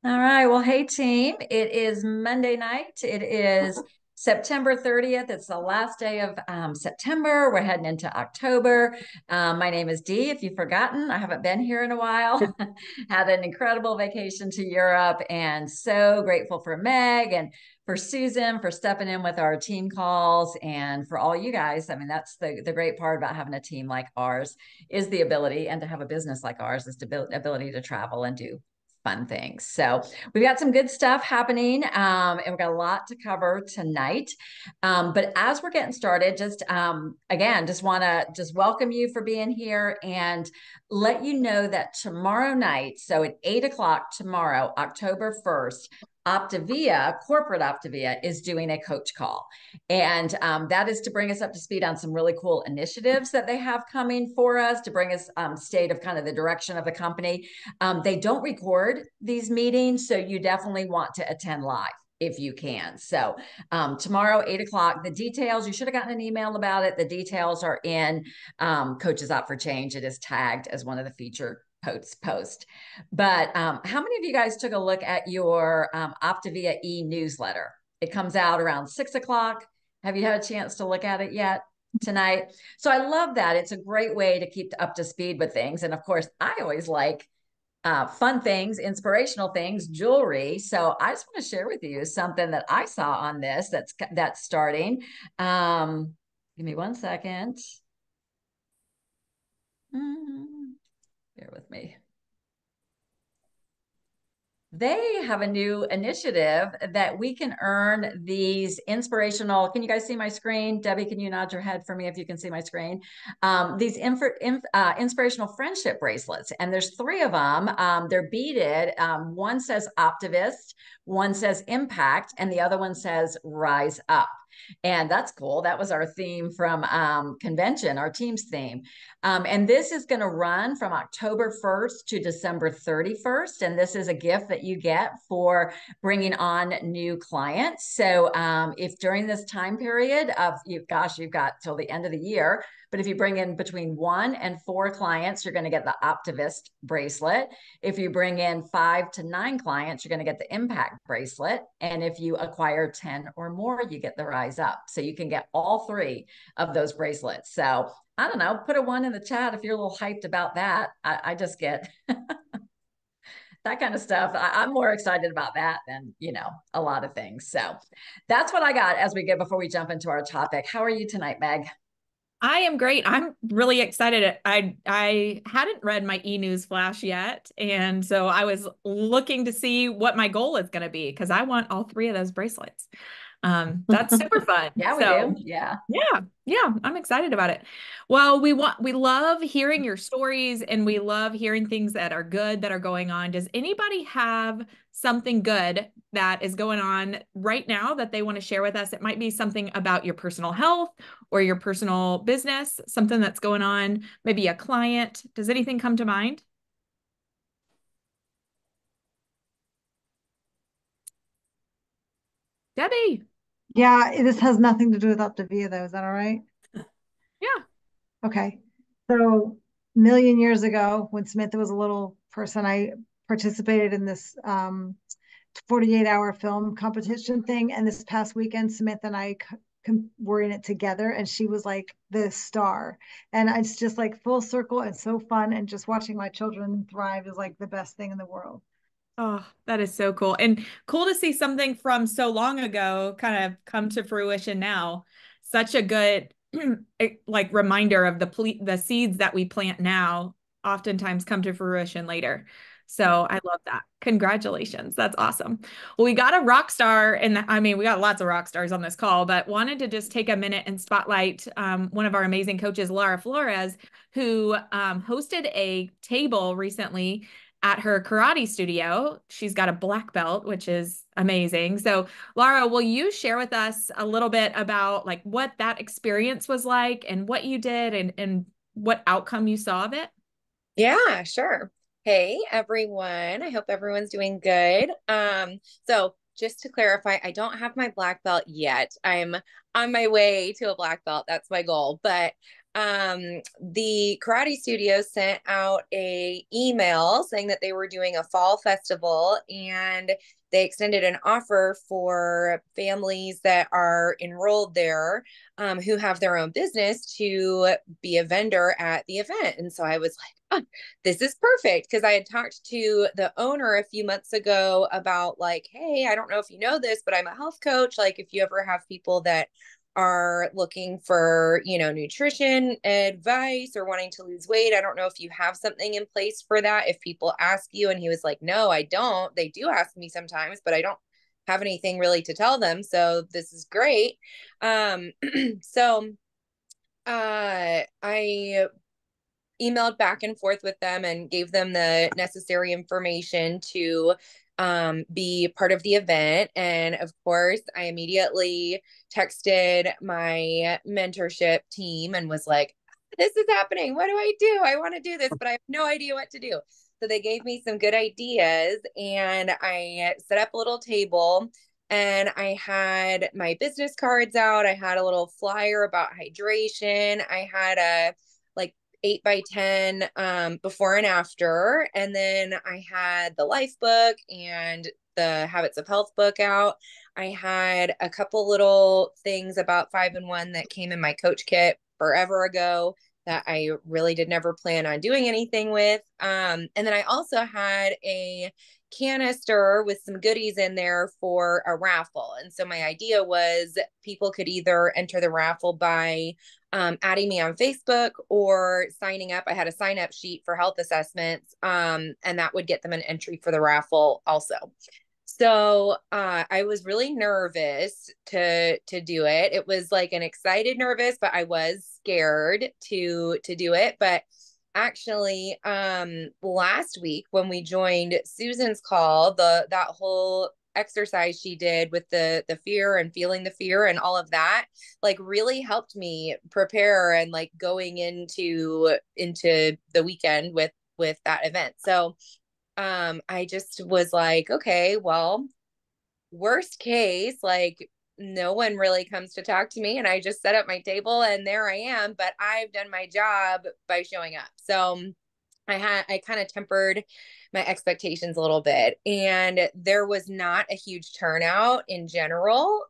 All right. Well, hey, team. It is Monday night. It is September 30th. It's the last day of September. We're heading into October. My name is Dee. If you've forgotten, I haven't been here in a while. Had an incredible vacation to Europe and so grateful for Meg and for Susan for stepping in with our team calls and for all you guys. I mean, that's the great part about having a team like ours is the ability, and to have a business like ours is the ability to travel and do fun things. So we've got some good stuff happening, and we've got a lot to cover tonight. But as we're getting started, just again, just want to just welcome you for being here and let you know that tomorrow night, so at 8 o'clock tomorrow, October 1st, Optavia, corporate Optavia, is doing a coach call. And that is to bring us up to speed on some really cool initiatives that they have coming for us to bring us state of kind of the direction of the company. They don't record these meetings, so you definitely want to attend live if you can. So tomorrow, 8 o'clock, the details, you should have gotten an email about it. The details are in Coaches Out for Change. It is tagged as one of the featured post. But how many of you guys took a look at your Optavia e-newsletter? It comes out around 6 o'clock. Have you had a chance to look at it yet tonight? So I love that. It's a great way to keep up to speed with things. And of course, I always like fun things, inspirational things, jewelry. So I just want to share with you something that I saw on this that's starting. Give me 1 second. Bear with me. They have a new initiative that we can earn these inspirational. Can you guys see my screen? Debbie, can you nod your head for me if you can see my screen? These inspirational friendship bracelets, and there's three of them. They're beaded. One says Optivist, one says Impact, and the other one says Rise Up. And that's cool. That was our theme from convention, our team's theme. And this is going to run from October 1st to December 31st. And this is a gift that you get for bringing on new clients. So if during this time period of, you've got till the end of the year, but if you bring in between 1 and 4 clients, you're going to get the Optivist bracelet. If you bring in 5 to 9 clients, you're going to get the Impact bracelet. And if you acquire 10 or more, you get the Rise Up. So you can get all three of those bracelets. So I don't know, put a 1 in the chat if you're a little hyped about that. I just get that kind of stuff. I'm more excited about that than, a lot of things. So that's what I got as we get before we jump into our topic. How are you tonight, Meg? I am great. I'm really excited. I hadn't read my e-news flash yet, and so I was looking to see what my goal is going to be because I want all three of those bracelets. That's super fun. Yeah, we So do. Yeah. yeah, I'm excited about it. Well, we love hearing your stories and we love hearing things that are good that are going on. Does anybody have something good that is going on right now that they want to share with us? It might be something about your personal health or your personal business, something that's going on, maybe a client. Does anything come to mind? Debbie. Yeah, this has nothing to do with Optavia, though. Is that all right? Yeah. Okay. So, a million years ago, when Samantha was a little person, I participated in this 48-hour film competition thing. And this past weekend, Samantha and I were in it together, and she was like the star. And it's just like full circle and so fun. And just watching my children thrive is like the best thing in the world. Oh, that is so cool. And cool to see something from so long ago kind of come to fruition now. Such a good like reminder of the seeds that we plant now oftentimes come to fruition later. So I love that. Congratulations. That's awesome. Well, we got a rock star, and I mean, we got lots of rock stars on this call, but wanted to just take a minute and spotlight one of our amazing coaches, Laura Flores, who hosted a table recently at her karate studio. She's got a black belt, which is amazing. So, Laura, will you share with us a little bit about like what that experience was like and what you did and what outcome you saw of it? Yeah, sure. Hey, everyone. I hope everyone's doing good. So just to clarify, I don't have my black belt yet. I'm on my way to a black belt. That's my goal. But The karate studio sent out a email saying that they were doing a fall festival, and they extended an offer for families that are enrolled there, who have their own business, to be a vendor at the event. And so I was like, oh, this is perfect, because I had talked to the owner a few months ago about like, hey, I don't know if you know this, but I'm a health coach. Like, if you ever have people that are looking for, nutrition advice or wanting to lose weight, I don't know if you have something in place for that, if people ask you. And he was like, no, I don't. They do ask me sometimes, but I don't have anything really to tell them. So this is great. So I emailed back and forth with them and gave them the necessary information to be part of the event. And of course, I immediately texted my mentorship team and was like, this is happening. What do I do? I want to do this, but I have no idea what to do. So they gave me some good ideas, and I set up a little table, and I had my business cards out. I had a little flyer about hydration. I had a 8x10 before and after. And then I had the life book and the Habits of Health book out. I had a couple little things about 5-in-1 that came in my coach kit forever ago that I really did never plan on doing anything with. And then I also had a canister with some goodies in there for a raffle. And so my idea was people could either enter the raffle by adding me on Facebook or signing up. I had a sign up sheet for health assessments, and that would get them an entry for the raffle also. So I was really nervous to do it. It was like an excited nervous, but I was scared to do it. But actually, last week when we joined Susan's call, that whole exercise she did with the fear and feeling the fear and all of that, like, really helped me prepare and like going into the weekend with that event. So I just was like, okay, well, worst case, like, no one really comes to talk to me, and I just set up my table and there I am, but I've done my job by showing up. So I kind of tempered my expectations a little bit, and there was not a huge turnout in general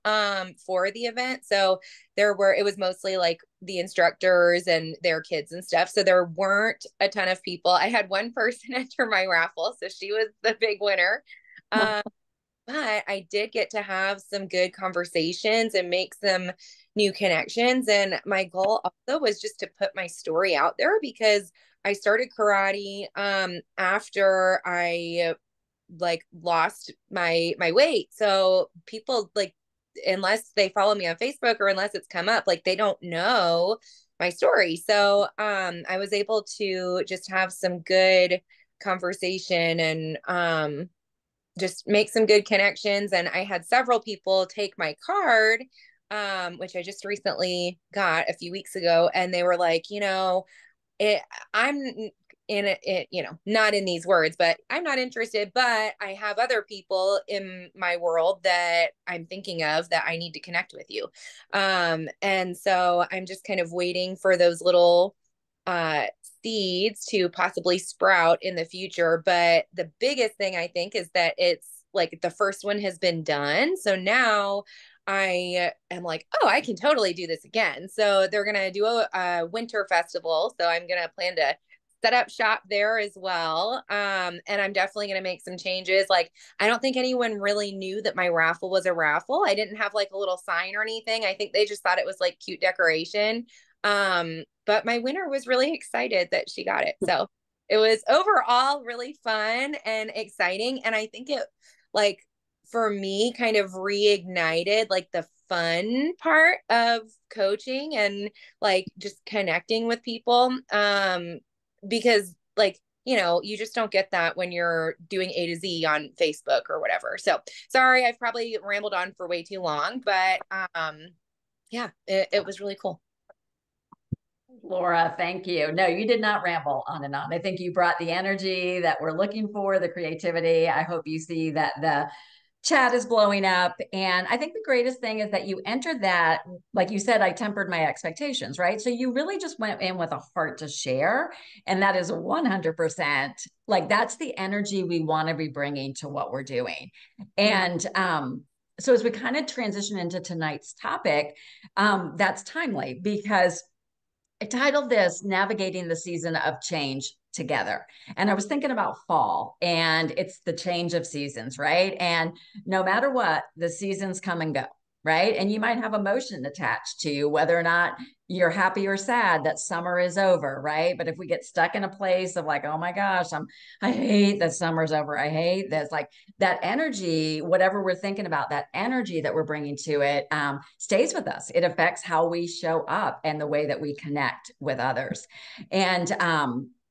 for the event. So it was mostly like the instructors and their kids and stuff. So there weren't a ton of people. I had one person enter my raffle, so she was the big winner. But I did get to have some good conversations and make some new connections. And my goal also was just to put my story out there, because I started karate after I like lost my weight. So people, like, unless they follow me on Facebook or unless it's come up, like, they don't know my story. So I was able to just have some good conversation and just make some good connections. And I had several people take my card, which I just recently got a few weeks ago. And they were like, I'm in it, not in these words, but I'm not interested, but I have other people in my world that I'm thinking of that I need to connect with you. And so I'm just kind of waiting for those little seeds to possibly sprout in the future. But the biggest thing I think is that it's like the first one has been done. So now I am like, oh, I can totally do this again. So they're going to do a winter festival. So I'm going to plan to set up shop there as well. And I'm definitely going to make some changes. Like, I don't think anyone really knew that my raffle was a raffle. I didn't have like a little sign or anything. I think they just thought it was like cute decoration. But my winner was really excited that she got it. So it was overall really fun and exciting. And I think it, like, for me, kind of reignited like the fun part of coaching and like just connecting with people. Because like, you just don't get that when you're doing A to Z on Facebook or whatever. So sorry, I've probably rambled on for way too long, but yeah, it was really cool. Laura, thank you. No, you did not ramble on and on. I think you brought the energy that we're looking for, the creativity. I hope you see that chat is blowing up. And I think the greatest thing is that you entered that, like you said, I tempered my expectations, right? So you really just went in with a heart to share. And that is 100% like, that's the energy we want to be bringing to what we're doing. And, so as we kind of transition into tonight's topic, that's timely because I titled this Navigating the Season of Change Together. And I was thinking about fall, and it's the change of seasons, right? And no matter what, the seasons come and go, right? And you might have emotion attached to you, whether or not you're happy or sad that summer is over, right? But if we get stuck in a place of like, oh my gosh, I hate that summer's over. I hate this, like that energy, whatever we're thinking about, that energy that we're bringing to it stays with us. It affects how we show up and the way that we connect with others. And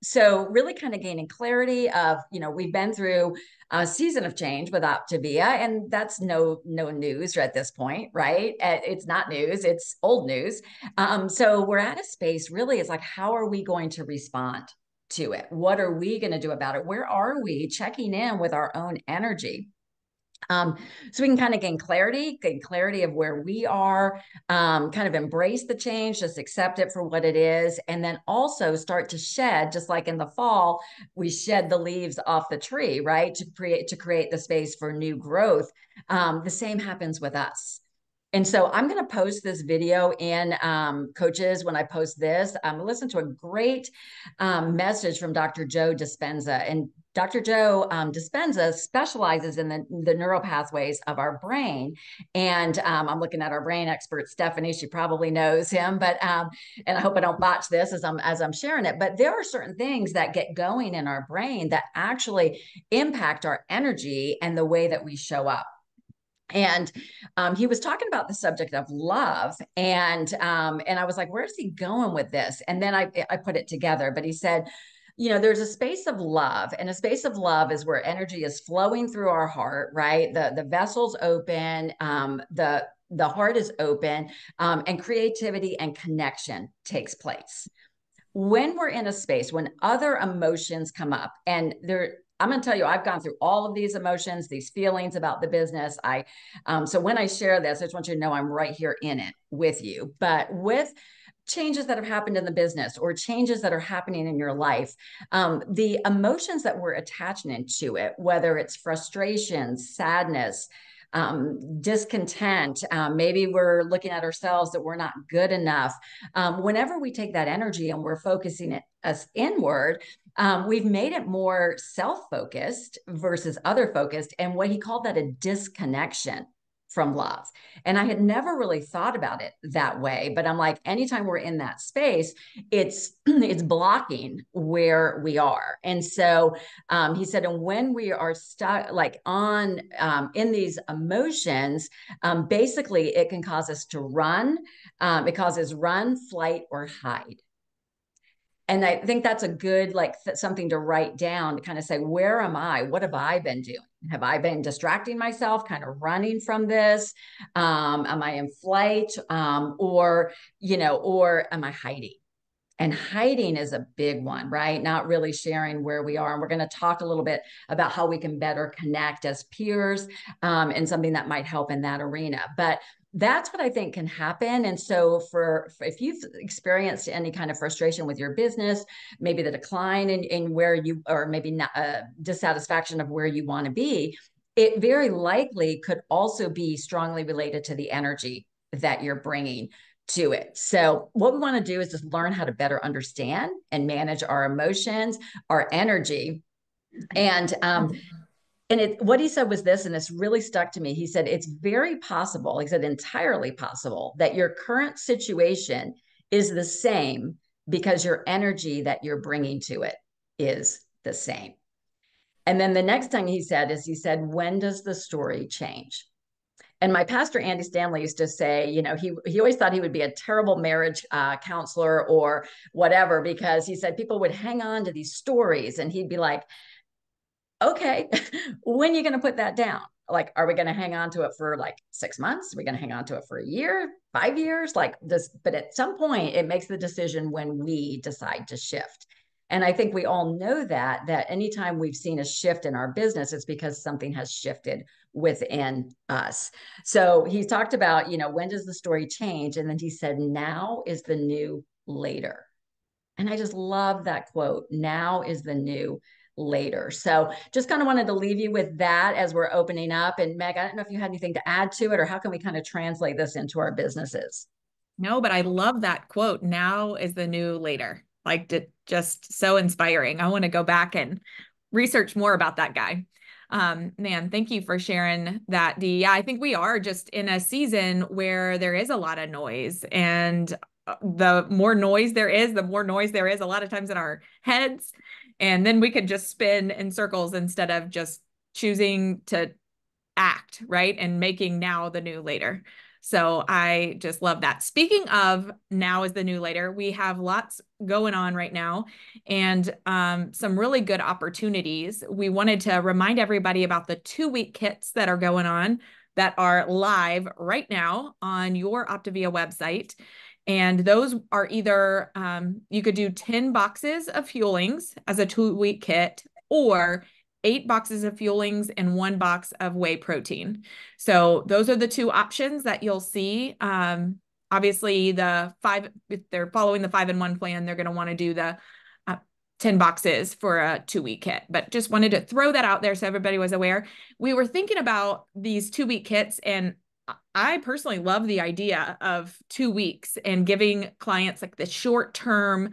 so really kind of gaining clarity of, we've been through a season of change with Optavia, and that's no news at this point, right? It's not news, it's old news. So we're at a space really, it's like, how are we going to respond to it? What are we going to do about it? Where are we checking in with our own energy? So we can kind of gain clarity of where we are, kind of embrace the change, just accept it for what it is, and then also start to shed, just like in the fall, we shed the leaves off the tree, right? To create the space for new growth. The same happens with us. And so I'm going to post this video in Coaches. When I post this, listen to a great message from Dr. Joe Dispenza. And Dr. Joe Dispenza specializes in the neural pathways of our brain. And I'm looking at our brain expert, Stephanie. She probably knows him, but and I hope I don't botch this as I'm sharing it. But there are certain things that get going in our brain that actually impact our energy and the way that we show up. And he was talking about the subject of love, and I was like, where's he going with this? And then I put it together. But he said, there's a space of love, and a space of love is where energy is flowing through our heart, right? The vessel's open, the heart is open, and creativity and connection takes place. When we're in a space, when other emotions come up, and I'm going to tell you, I've gone through all of these emotions, these feelings about the business. So when I share this, I just want you to know I'm right here in it with you. But with changes that have happened in the business or changes that are happening in your life, the emotions that we're attaching into it, whether it's frustration, sadness, discontent, maybe we're looking at ourselves that we're not good enough. Whenever we take that energy and we're focusing us inward, we've made it more self-focused versus other-focused. And what he called that a disconnection from love. And I had never really thought about it that way, but I'm like, anytime we're in that space, it's blocking where we are. And so he said, and when we are stuck like on in these emotions, basically it can cause us to run. It causes run, flight, or hide. And I think that's a good, something to write down to kind of say, where am I? What have I been doing? Have I been distracting myself, kind of running from this? Am I in flight? Or am I hiding? And hiding is a big one, right? Not really sharing where we are. And we're going to talk a little bit about how we can better connect as peers, and something that might help in that arena. But that's what I think can happen. And so for if you've experienced any kind of frustration with your business, maybe the decline in where you, or maybe not dissatisfaction of where you want to be, it very likely could also be strongly related to the energy that you're bringing to it. So what we want to do is just learn how to better understand and manage our emotions, our energy. And what he said was this, and this really stuck to me. He said, it's very possible, he said, entirely possible that your current situation is the same because your energy that you're bringing to it is the same. And then the next thing he said is, he said, when does the story change? And my pastor, Andy Stanley, used to say, he always thought he would be a terrible marriage counselor or whatever, because he said people would hang on to these stories, and he'd be like, okay, when are you going to put that down? Like, are we going to hang on to it for like 6 months? Are we going to hang on to it for a year, 5 years? Like this, but at some point it makes the decision when we decide to shift. And I think we all know that anytime we've seen a shift in our business, it's because something has shifted within us. So he talked about, when does the story change? And then he said, now is the new later. And I just love that quote. Now is the new later. So just kind of wanted to leave you with that as we're opening up. And Meg, I don't know if you had anything to add to it, or how can we kind of translate this into our businesses? No, but I love that quote. Now is the new later. Like, just so inspiring. I want to go back and research more about that guy. Man, thank you for sharing that, Dee. Yeah, I think we are just in a season where there is a lot of noise, and the more noise there is, the more noise there is a lot of times in our heads. And then we could just spin in circles instead of just choosing to act, right? And making now the new later. So I just love that. Speaking of now is the new later, we have lots going on right now, and some really good opportunities. We wanted to remind everybody about the 2-week kits that are going on that are live right now on your Optavia website. And those are either, you could do 10 boxes of Fuelings as a 2-week kit, or 8 boxes of Fuelings and 1 box of whey protein. So those are the 2 options that you'll see. Obviously, if they're following the 5-in-1 plan, they're going to want to do the 10 boxes for a 2-week kit. But just wanted to throw that out there so everybody was aware. We were thinking about these 2-week kits, and I personally love the idea of 2 weeks and giving clients like the short-term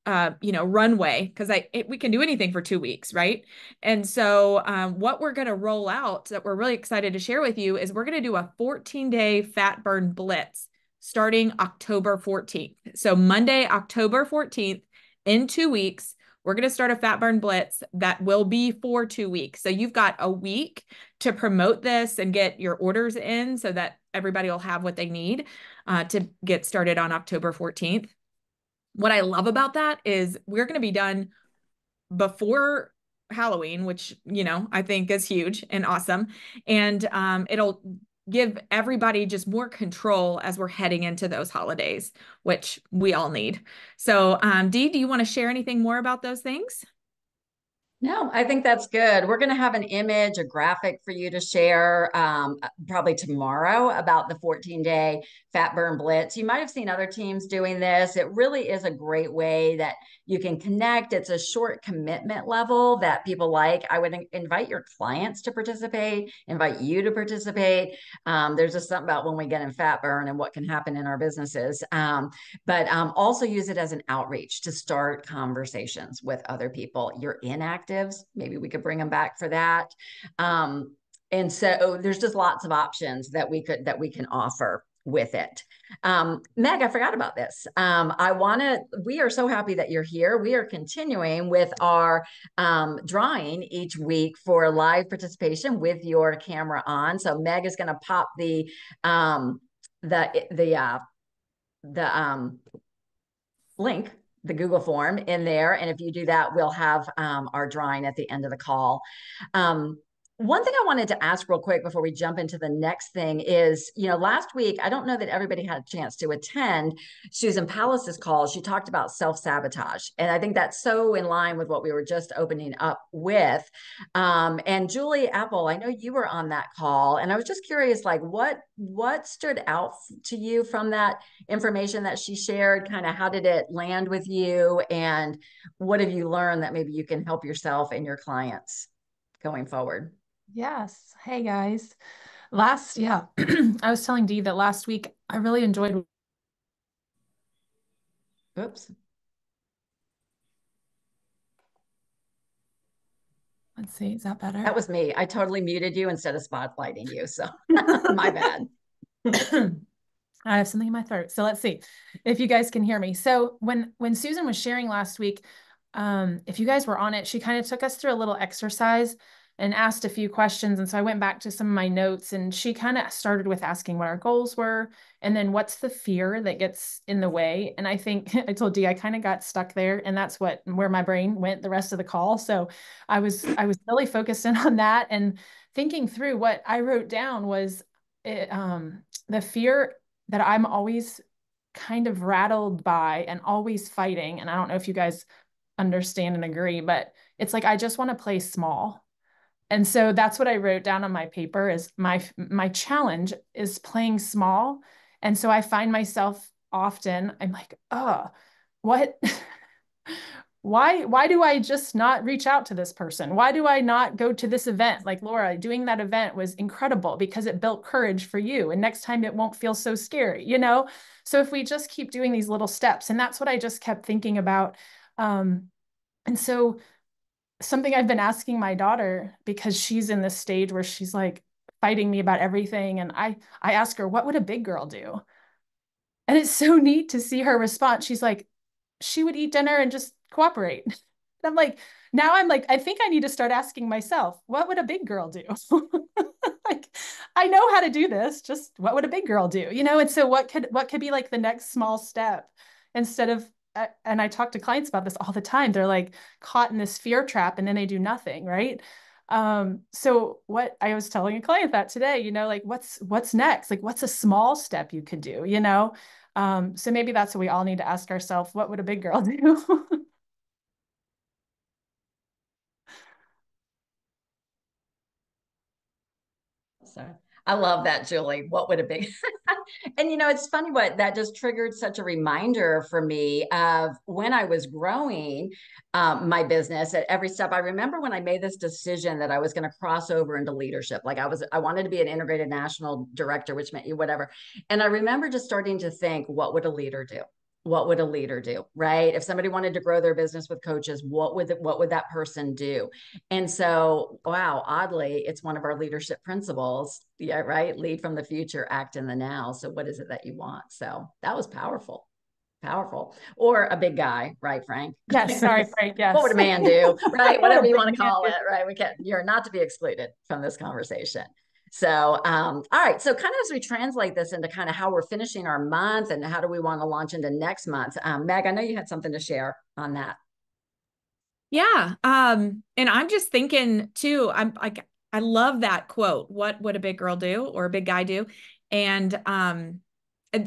runway, because we can do anything for 2 weeks, right? And so what we're going to roll out that we're really excited to share with you is we're going to do a 14-day fat burn blitz starting October 14th. So Monday, October 14th, in 2 weeks, we're going to start a fat burn blitz that will be for 2 weeks. So you've got a week to promote this and get your orders in so that everybody will have what they need to get started on October 14th. What I love about that is we're going to be done before Halloween, which, I think is huge and awesome. And it'll give everybody just more control as we're heading into those holidays, which we all need. So, Dee, do you want to share anything more about those things? No, I think that's good. We're going to have an image, a graphic for you to share probably tomorrow about the 14-day fat burn blitz. You might have seen other teams doing this. It really is a great way that you can connect. It's a short commitment level that people like. I would invite your clients to participate, invite you to participate. There's just something about when we get in fat burn and what can happen in our businesses. But also use it as an outreach to start conversations with other people. You're inactive. Maybe we could bring them back for that. And so there's just lots of options that we can offer with it. Meg, I forgot about this. We are so happy that you're here. We are continuing with our drawing each week for live participation with your camera on. So Meg is going to pop the link, the Google form in there. And if you do that, we'll have our drawing at the end of the call. One thing I wanted to ask real quick before we jump into the next thing is, last week, I don't know that everybody had a chance to attend Susan Palace's call. She talked about self-sabotage. And I think that's so in line with what we were just opening up with. And Julie Apple, I know you were on that call. And I was just curious, like, what stood out to you from that information that she shared? Kind of how did it land with you? And what have you learned that maybe you can help yourself and your clients going forward? Yes. Hey guys. I was telling Dee that last week I really enjoyed. Oops. Let's see, is that better? That was me. I totally muted you instead of spotlighting you. So my bad. I have something in my throat. So let's see if you guys can hear me. So when Susan was sharing last week, if you guys were on it, she kind of took us through a little exercise and asked a few questions. And so I went back to some of my notes, and she kind of started with asking what our goals were, and then what's the fear that gets in the way. And I think I told Dee I kind of got stuck there, and that's where my brain went the rest of the call. So I was really focused in on that and thinking through. What I wrote down was the fear that I'm always kind of rattled by and always fighting. And I don't know if you guys understand and agree, but it's like, I just want to play small. And so that's what I wrote down on my paper is my challenge is playing small. And so I find myself often, I'm like, oh, what? Why do I just not reach out to this person? Why do I not go to this event? Like Laura, doing that event was incredible because it built courage for you. And next time it won't feel so scary, you know? So if we just keep doing these little steps, and that's what I just kept thinking about. And so something I've been asking my daughter, because she's in this stage where she's like fighting me about everything. And I ask her, what would a big girl do? And it's so neat to see her response. She's like, she would eat dinner and just cooperate. And I'm like, now I'm like, I think I need to start asking myself, what would a big girl do? Like, I know how to do this, just what would a big girl do? You know, and so what could be like the next small step instead of, and I talk to clients about this all the time. They're like caught in this fear trap and then they do nothing, right? So what I was telling a client that today, you know, like what's next? Like what's a small step you could do, you know? So maybe that's what we all need to ask ourselves, what would a big girl do? So I love that, Julie. What would a big and you know, it's funny what that just triggered such a reminder for me of when I was growing my business at every step. I remember when I made this decision that I was going to cross over into leadership. Like I wanted to be an integrated national director, which meant you whatever. And I remember just starting to think, what would a leader do? What would a leader do, right? If somebody wanted to grow their business with coaches, what would that person do? And so, wow, oddly, it's one of our leadership principles. Yeah, right. Lead from the future, act in the now. So, what is it that you want? So, that was powerful. Powerful. Or a big guy, right, Frank? Yes, sorry, Frank. Yes. What would a man do, right? Whatever you want to call do? it, right? You're not to be excluded from this conversation. So, all right. So, kind of as we translate this into kind of how we're finishing our month and how do we want to launch into next month, Meg, I know you had something to share on that. Yeah. And I'm just thinking too, I'm like, I love that quote. What would a big girl do or a big guy do? And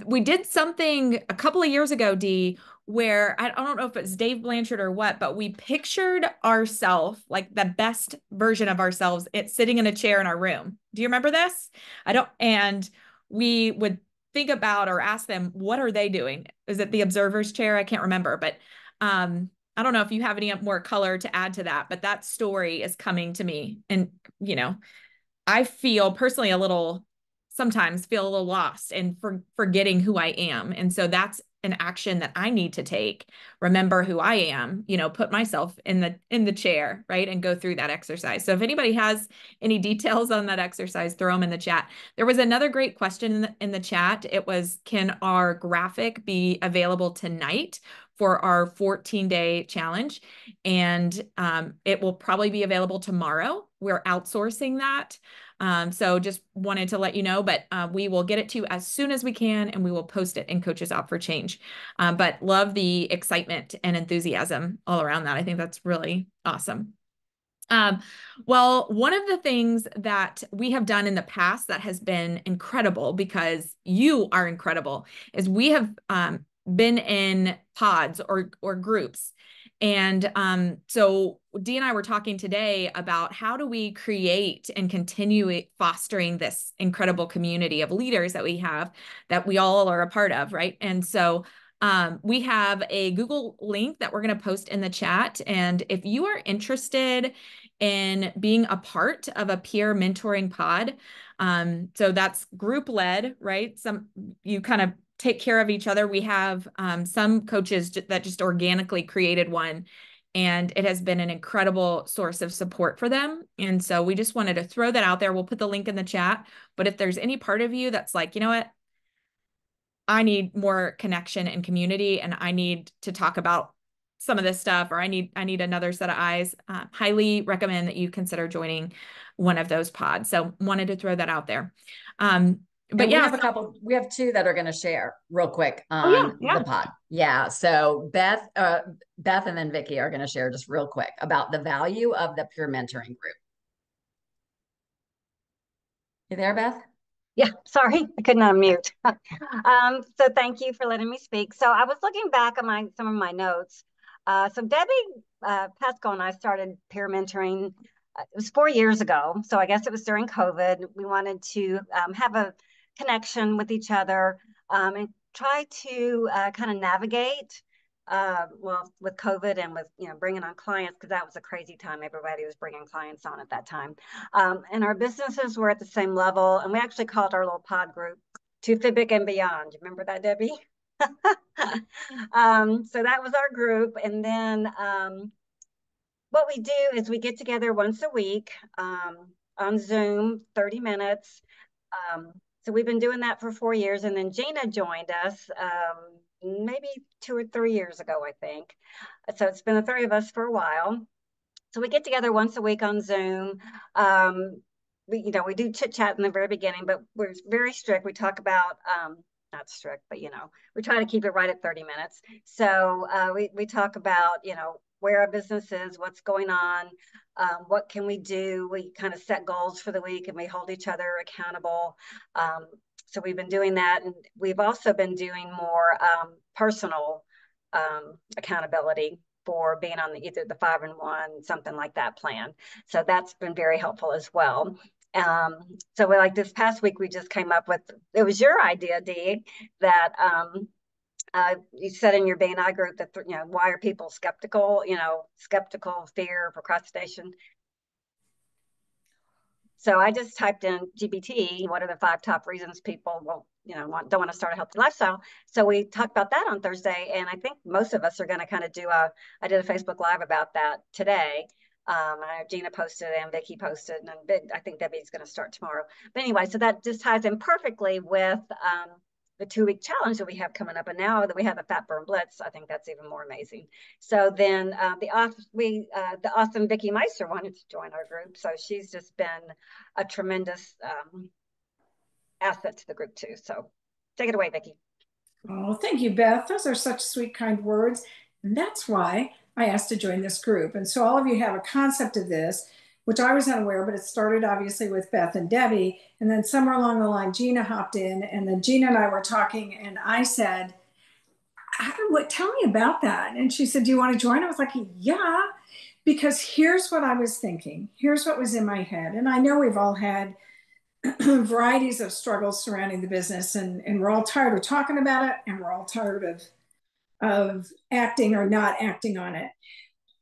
we did something a couple of years ago, Dee, where I don't know if it's Dave Blanchard or what, but we pictured ourselves, like the best version of ourselves, sitting in a chair in our room. Do you remember this? And we would think about or ask them, what are they doing? Is it the observer's chair? I can't remember, but I don't know if you have any more color to add to that, but that story is coming to me. And, you know, I feel personally sometimes feel a little lost and forgetting who I am. And so that's an action that I need to take. Remember who I am, you know, put myself in the chair, right? And go through that exercise. So if anybody has any details on that exercise, throw them in the chat. There was another great question in the chat. It was, can our graphic be available tonight for our 14-day challenge? And it will probably be available tomorrow. We're outsourcing that. So just wanted to let you know, but we will get it to you as soon as we can, and we will post it in Coaches Out for Change. But love the excitement and enthusiasm all around that. I think that's really awesome. Well, one of the things that we have done in the past that has been incredible, because you are incredible, is we have been in pods or groups. And so Dee and I were talking today about how do we create and continue fostering this incredible community of leaders that we have, that we all are a part of, right? And so we have a Google link that we're going to post in the chat. And if you are interested in being a part of a peer mentoring pod, so that's group led, right? You kind of take care of each other. We have some coaches that just organically created one, and it has been an incredible source of support for them. And so we just wanted to throw that out there. We'll put the link in the chat. But if there's any part of you that's like, you know what, I need more connection and community, and I need to talk about some of this stuff, or I need another set of eyes, highly recommend that you consider joining one of those pods. So wanted to throw that out there. But yeah, we have two that are going to share real quick on the pod. Yeah. So Beth and then Vicki are going to share just real quick about the value of the peer mentoring group. You there, Beth? Yeah, sorry, I couldn't unmute. So thank you for letting me speak. So I was looking back at some of my notes So Debbie Pascal and I started peer mentoring. It was 4 years ago. So I guess it was during COVID. We wanted to have a connection with each other and try to kind of navigate well, with COVID and with, bringing on clients, because that was a crazy time. Everybody was bringing clients on at that time. And our businesses were at the same level. And we actually called our little pod group To Fibic and Beyond. Remember that, Debbie? So that was our group. And then what we do is we get together once a week on Zoom, 30 minutes. So we've been doing that for 4 years. And then Gina joined us maybe 2 or 3 years ago, I think. So it's been the three of us for a while. So we get together once a week on Zoom. We do chit chat in the very beginning, but we're very strict. We talk about, not strict, but, we try to keep it right at 30 minutes. So we talk about, where our business is, what's going on, what can we do. We kind of set goals for the week and we hold each other accountable. So we've been doing that. And we've also been doing more personal accountability for being on either the 5 and 1, something like that plan. So that's been very helpful as well. So we, like this past week, we just came up with, it was your idea, Dee, that you said in your BNI group that, why are people skeptical, skeptical, fear, procrastination. So I just typed in GPT, what are the 5 top reasons people don't want to start a healthy lifestyle. So we talked about that on Thursday. And I think most of us are going to kind of I did a Facebook Live about that today. Gina posted and Vicki posted, and I think Debbie's going to start tomorrow. But anyway, so that just ties in perfectly with the 2-week challenge that we have coming up. And now that we have the Fat Burn Blitz, I think that's even more amazing. So then the awesome Vicki Meister wanted to join our group. So she's just been a tremendous asset to the group too. So take it away, Vicki. Oh, thank you, Beth. Those are such sweet, kind words. And that's why I asked to join this group. And so all of you have a concept of this, which I was unaware, but it started obviously with Beth and Debbie. And then somewhere along the line, Gina hopped in, and then Gina and I were talking, and I said, tell me about that. And she said, do you want to join? I was like, yeah, because here's what I was thinking. Here's what was in my head. And I know we've all had varieties of struggles surrounding the business, and we're all tired of talking about it, and we're all tired of acting or not acting on it.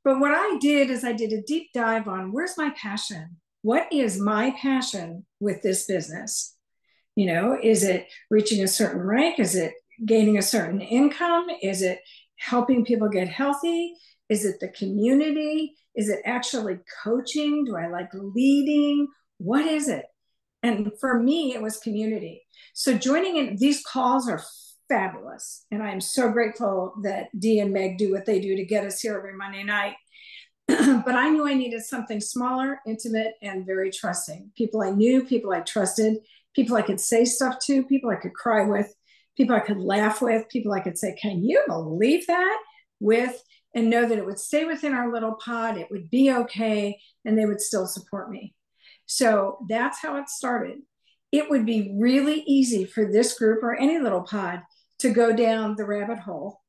But what I did is I did a deep dive on where's my passion? What is my passion with this business? Is it reaching a certain rank? Is it gaining a certain income? Is it helping people get healthy? Is it the community? Is it actually coaching? Do I like leading? What is it? And for me, it was community. So joining in, these calls are fabulous. And I'm so grateful that Dee and Meg do what they do to get us here every Monday night. But I knew I needed something smaller, intimate, and very trusting. People I knew, people I trusted, people I could say stuff to, people I could cry with, people I could laugh with, people I could say, can you believe that? With, and know that it would stay within our little pod, it would be okay, and they would still support me. So that's how it started. It would be really easy for this group or any little pod to go down the rabbit hole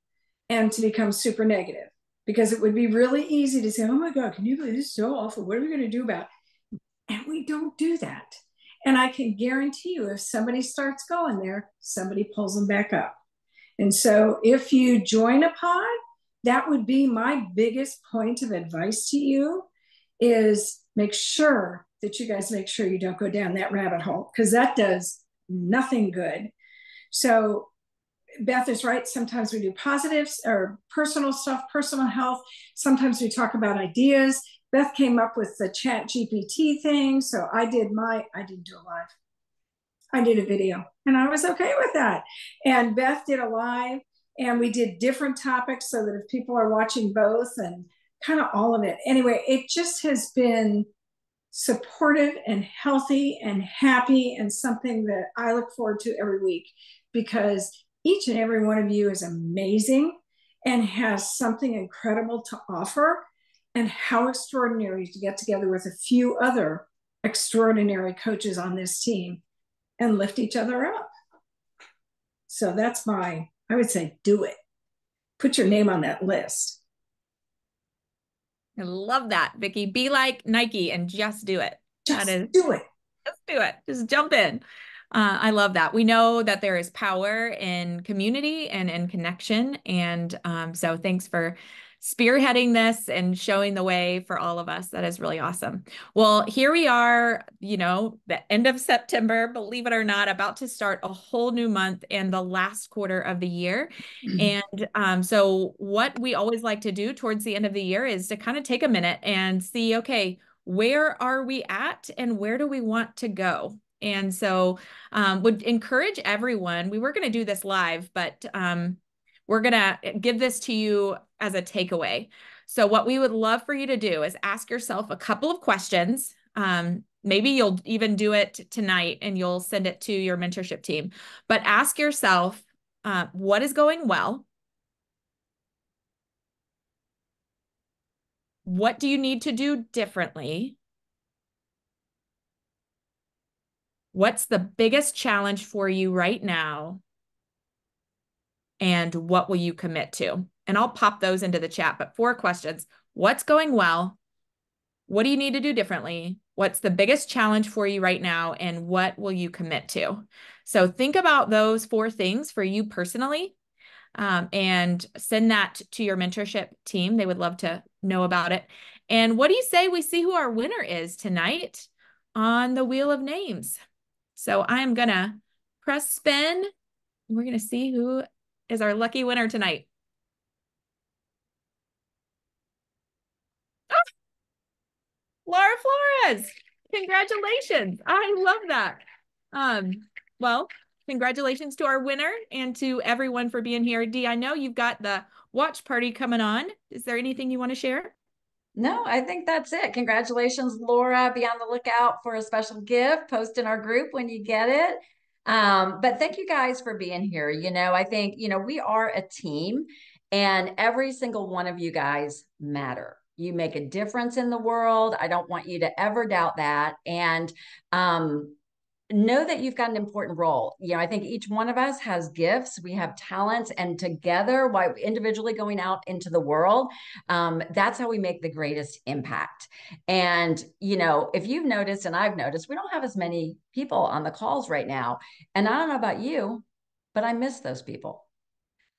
and to become super negative, because it would be really easy to say, oh my God, can you believe this is so awful? What are we going to do about it? And we don't do that. And I can guarantee you, if somebody starts going there, somebody pulls them back up. And so if you join a pod, that would be my biggest point of advice to you, is make sure that you guys make sure you don't go down that rabbit hole, because that does nothing good. So Beth is right. Sometimes we do positives or personal stuff, personal health. Sometimes we talk about ideas. Beth came up with the Chat GPT thing. So I didn't do a live. I did a video, and I was okay with that. And Beth did a live, and we did different topics so that if people are watching both, and kind of all of it. Anyway, it just has been supportive and healthy and happy, and something that I look forward to every week, because each and every one of you is amazing and has something incredible to offer. And how extraordinary to get together with a few other extraordinary coaches on this team and lift each other up. So that's I would say, do it. Put your name on that list. I love that, Vicki. Be like Nike and just do it. Just do it. Just do it. Just jump in. I love that. We know that there is power in community and in connection. And so thanks for spearheading this and showing the way for all of us. That is really awesome. Well, here we are, you know, the end of September, believe it or not, about to start a whole new month and the last quarter of the year. And so what we always like to do towards the end of the year is to kind of take a minute and see, okay, where are we at and where do we want to go? And so would encourage everyone, we were going to do this live, but we're going to give this to you as a takeaway. So what we would love for you to do is ask yourself a couple of questions. Maybe you'll even do it tonight and you'll send it to your mentorship team. But ask yourself, what is going well? What do you need to do differently? What's the biggest challenge for you right now? And what will you commit to? And I'll pop those into the chat, but 4 questions. What's going well? What do you need to do differently? What's the biggest challenge for you right now? And what will you commit to? So think about those 4 things for you personally, and send that to your mentorship team. They would love to know about it. And what do you say we see who our winner is tonight on the Wheel of Names? So I'm going to press spin. We're going to see who is our lucky winner tonight. Oh, Laura Flores. Congratulations. I love that. Well, congratulations to our winner and to everyone for being here. Dee, I know you've got the watch party coming on. Is there anything you want to share? No, I think that's it. Congratulations, Laura. Be on the lookout for a special gift. Post in our group when you get it. But thank you guys for being here. You know, I think, you know, we are a team and every single one of you guys matter. You make a difference in the world. I don't want you to ever doubt that. And know that you've got an important role. You know, I think each one of us has gifts, we have talents, and together, while individually going out into the world, that's how we make the greatest impact. And, you know, if you've noticed, and I've noticed, we don't have as many people on the calls right now. And I don't know about you, but I miss those people.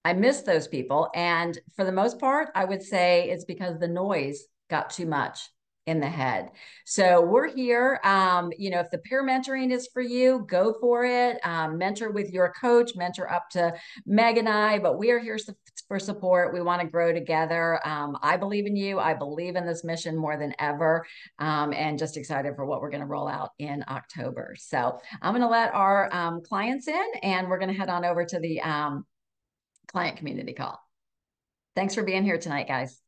I miss those people. And for the most part, I would say it's because the noise got too much in the head. So we're here. You know, if the peer mentoring is for you, go for it. Mentor with your coach, mentor up to Meg and I, but we are here for support. We want to grow together. I believe in you. I believe in this mission more than ever, and just excited for what we're going to roll out in October. So I'm going to let our clients in and we're going to head on over to the client community call. Thanks for being here tonight, guys.